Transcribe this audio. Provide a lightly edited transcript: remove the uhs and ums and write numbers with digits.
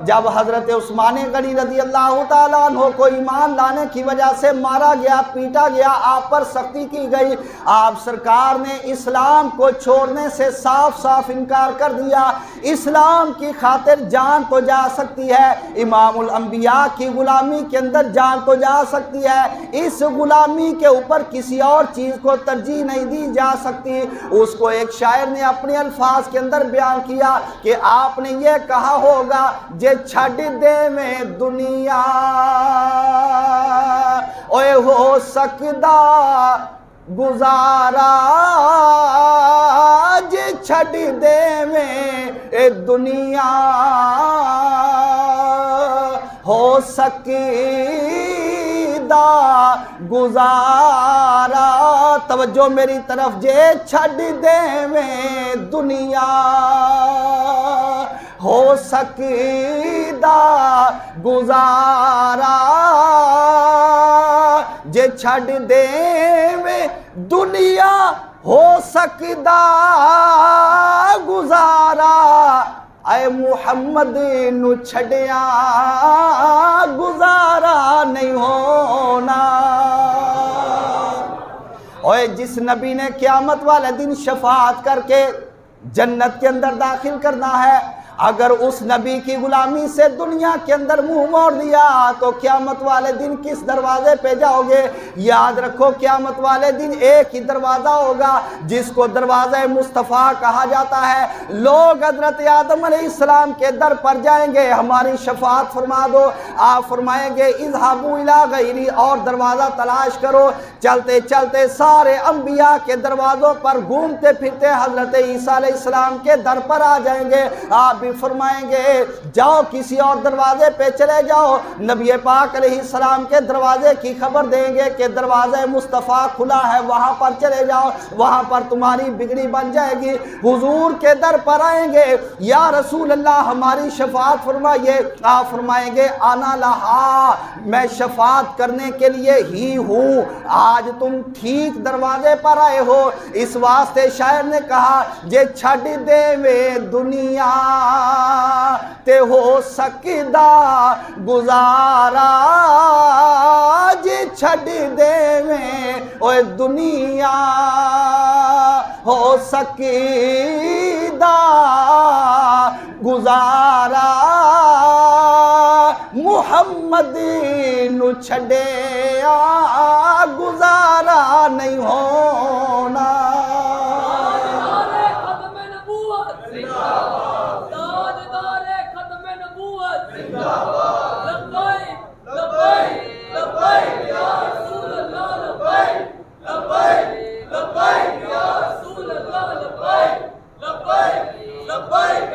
جب حضرت عثمان غنی رضی اللہ تعالیٰ عنہ کو ایمان لانے کی وجہ سے مارا گیا، پیٹا گیا، آپ پر سختی کی گئی، آپ سرکار نے اسلام کو چھوڑنے سے صاف صاف انکار کر دیا۔ اسلام کی خاطر جان تو جا سکتی ہے، امام الانبیاء کی غلامی کے اندر جان تو جا سکتی ہے، اس غلامی کے اوپر کسی اور چیز کو ترجیح نہیں دی جا سکتی۔ اس کو ایک شاعر نے اپنے الفاظ کے اندر بیان کیا کہ آپ نے یہ کہا ہوگا جے چھڑ دے میں دنیا اوے ہو سکدا گزارا، جے چھڑ دے میں دنیا ہو سکدا گزارا، توجہ میری طرف، جے چھڑ دے میں دنیا ہو سکدا گزارا، جے چھڑ دے میں دنیا ہو سکدا گزارا، اے محمد نو چھڑیا گزارا نہیں ہونا۔ اوے جس نبی نے قیامت والے دن شفاعت کر کے جنت کے اندر داخل کرنا ہے، اگر اس نبی کی غلامی سے دنیا کے اندر منہ موڑ دیا تو قیامت والے دن کس دروازے پہ جاؤ گے؟ یاد رکھو قیامت والے دن ایک ہی دروازہ ہوگا جس کو دروازہ مصطفیٰ کہا جاتا ہے۔ لوگ حضرت آدم علیہ السلام کے در پر جائیں گے، ہماری شفاعت فرما دو، آپ فرمائیں گے اذهبوا الی غیری، اور دروازہ تلاش کرو۔ چلتے چلتے سارے انبیاء کے دروازوں پر گھومتے پھرتے حضرت عیسیٰ علیہ السلام کے در پر آ جائیں گے، آپ بھی فرمائیں گے جاؤ کسی اور دروازے پہ چلے جاؤ، نبی پاک علیہ السلام کے دروازے کی خبر دیں گے کہ دروازہ مصطفیٰ کھلا ہے، وہاں پر چلے جاؤ، وہاں پر تمہاری بگڑی بن جائے گی۔ حضور کے در پر آئیں گے، یا رسول اللہ ہماری شفاعت فرمائیے، آپ فرمائیں گے انا لہا، میں شفاعت کرنے کے لیے ہی ہوں، آج تم ٹھیک دروازے پر آئے ہو۔ اس واسطے شاعر نے کہا جے چھڑ دے میں دنیا تے ہو سکدا گزارا، جے چھڑ دے میں اوے دنیا ہو سکدا گزارا، محمد نو چھڑیا گزارا نہیں ہونا۔ لبیک